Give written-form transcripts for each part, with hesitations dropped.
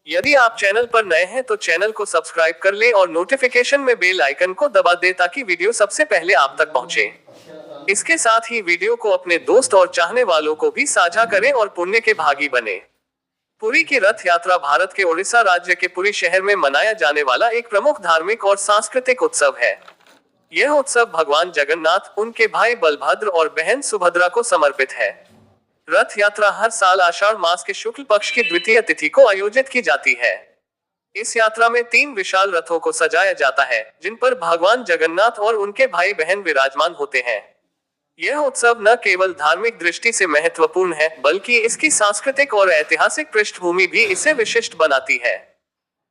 यदि आप चैनल पर नए हैं तो चैनल को सब्सक्राइब कर लें और नोटिफिकेशन में बेल आइकन को दबा दें ताकि वीडियो सबसे पहले आप तक पहुंचे। इसके साथ ही वीडियो को अपने दोस्त और चाहने वालों को भी साझा करें और पुण्य के भागी बने। पुरी की रथ यात्रा भारत के उड़ीसा राज्य के पुरी शहर में मनाया जाने वाला एक प्रमुख धार्मिक और सांस्कृतिक उत्सव है। यह उत्सव भगवान जगन्नाथ, उनके भाई बलभद्र और बहन सुभद्रा को समर्पित है। रथ यात्रा हर साल आषाढ़ मास के शुक्ल पक्ष की द्वितीय तिथि को आयोजित की जाती है। इस यात्रा में 3 विशाल रथों को सजाया जाता है, जिन पर भगवान जगन्नाथ और उनके भाई बहन विराजमान होते हैं। यह उत्सव न केवल धार्मिक दृष्टि से महत्वपूर्ण है, बल्कि इसकी सांस्कृतिक और ऐतिहासिक पृष्ठभूमि भी इसे विशिष्ट बनाती है।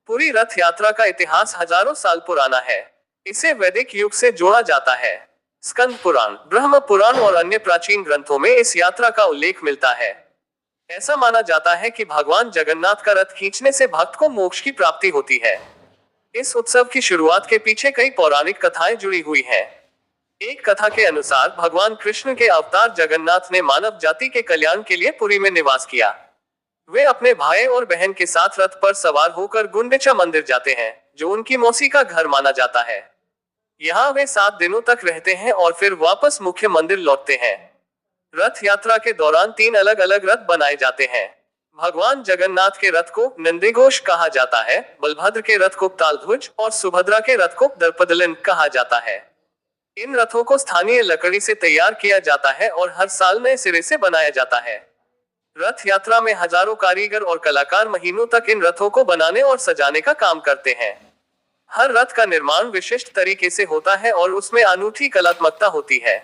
पुरी रथ यात्रा का इतिहास हजारों साल पुराना है। इसे वैदिक युग से जोड़ा जाता है। स्कंद पुराण, ब्रह्म पुराण और अन्य प्राचीन ग्रंथों में इस यात्रा का उल्लेख मिलता है। ऐसा माना जाता है कि भगवान जगन्नाथ का रथ खींचने से भक्त को मोक्ष की प्राप्ति होती है। इस उत्सव की शुरुआत के पीछे कई पौराणिक कथाएं जुड़ी हुई हैं। एक कथा के अनुसार भगवान कृष्ण के अवतार जगन्नाथ ने मानव जाति के कल्याण के लिए पुरी में निवास किया। वे अपने भाई और बहन के साथ रथ पर सवार होकर गुंडिचा मंदिर जाते हैं, जो उनकी मौसी का घर माना जाता है। यहाँ वे 7 दिनों तक रहते हैं और फिर वापस मुख्य मंदिर लौटते हैं। रथ यात्रा के दौरान 3 अलग अलग रथ बनाए जाते हैं। भगवान जगन्नाथ के रथ को नंदीघोष कहा जाता है, बलभद्र के रथ को तालध्वज और सुभद्रा के रथ को दर्पदलन कहा जाता है। इन रथों को स्थानीय लकड़ी से तैयार किया जाता है और हर साल नए सिरे से बनाया जाता है। रथ यात्रा में हजारों कारीगर और कलाकार महीनों तक इन रथों को बनाने और सजाने का काम करते हैं। हर रथ का निर्माण विशिष्ट तरीके से होता है और उसमें अनूठी कलात्मकता होती है।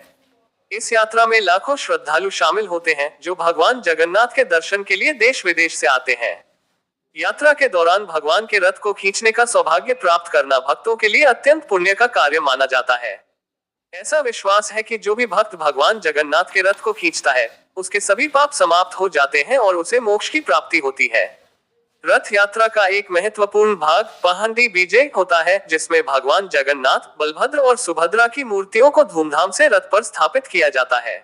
इस यात्रा में लाखों श्रद्धालु शामिल होते हैं, जो भगवान जगन्नाथ के दर्शन के लिए देश विदेश से आते हैं। यात्रा के दौरान भगवान के रथ को खींचने का सौभाग्य प्राप्त करना भक्तों के लिए अत्यंत पुण्य का कार्य माना जाता है। ऐसा विश्वास है कि जो भी भक्त भगवान जगन्नाथ के रथ को खींचता है, उसके सभी पाप समाप्त हो जाते हैं और उसे मोक्ष की प्राप्ति होती है। रथ यात्रा का एक महत्वपूर्ण भाग पहांडी बीजे होता है, जिसमें भगवान जगन्नाथ, बलभद्र और सुभद्रा की मूर्तियों को धूमधाम से रथ पर स्थापित किया जाता है।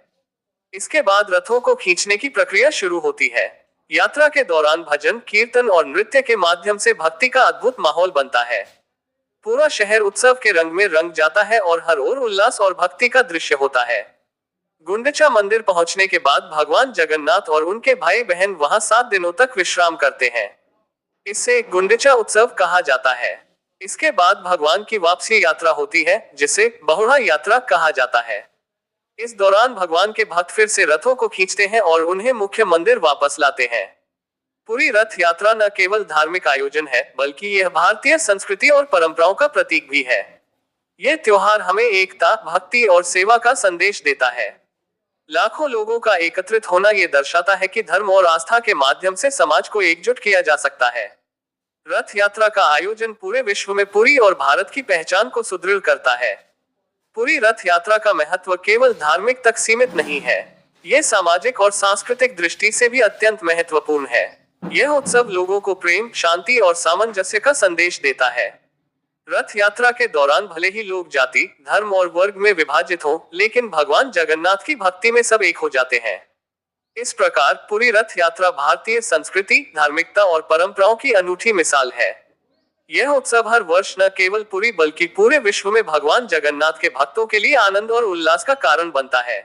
इसके बाद रथों को खींचने की प्रक्रिया शुरू होती है। यात्रा के दौरान भजन, कीर्तन और नृत्य के माध्यम से भक्ति का अद्भुत माहौल बनता है। पूरा शहर उत्सव के रंग में रंग जाता है और हर ओर उल्लास और भक्ति का दृश्य होता है। गुंडिचा मंदिर पहुंचने के बाद भगवान जगन्नाथ और उनके भाई बहन वहां 7 दिनों तक विश्राम करते हैं। इसे गुंडिचा उत्सव कहा जाता है। इसके बाद भगवान की वापसी यात्रा होती है, जिसे बहुड़ा यात्रा कहा जाता है। इस दौरान भगवान के भक्त फिर से रथों को खींचते हैं और उन्हें मुख्य मंदिर वापस लाते हैं। पूरी रथ यात्रा न केवल धार्मिक आयोजन है, बल्कि यह भारतीय संस्कृति और परंपराओं का प्रतीक भी है। यह त्योहार हमें एकता, भक्ति और सेवा का संदेश देता है। लाखों लोगों का एकत्रित होना ये दर्शाता है कि धर्म और आस्था के माध्यम से समाज को एकजुट किया जा सकता है। रथ यात्रा का आयोजन पूरे विश्व में पुरी और भारत की पहचान को सुदृढ़ करता है। पुरी रथ यात्रा का महत्व केवल धार्मिक तक सीमित नहीं है, ये सामाजिक और सांस्कृतिक दृष्टि से भी अत्यंत महत्वपूर्ण है। यह उत्सव लोगों को प्रेम, शांति और सामंजस्य का संदेश देता है। रथ यात्रा के दौरान भले ही लोग जाति, धर्म और वर्ग में विभाजित हो, लेकिन भगवान जगन्नाथ की भक्ति में सब एक हो जाते हैं। इस प्रकार पूरी रथ यात्रा भारतीय संस्कृति, धार्मिकता और परंपराओं की अनूठी मिसाल है। यह उत्सव हर वर्ष न केवल पुरी बल्कि पूरे विश्व में भगवान जगन्नाथ के भक्तों के लिए आनंद और उल्लास का कारण बनता है।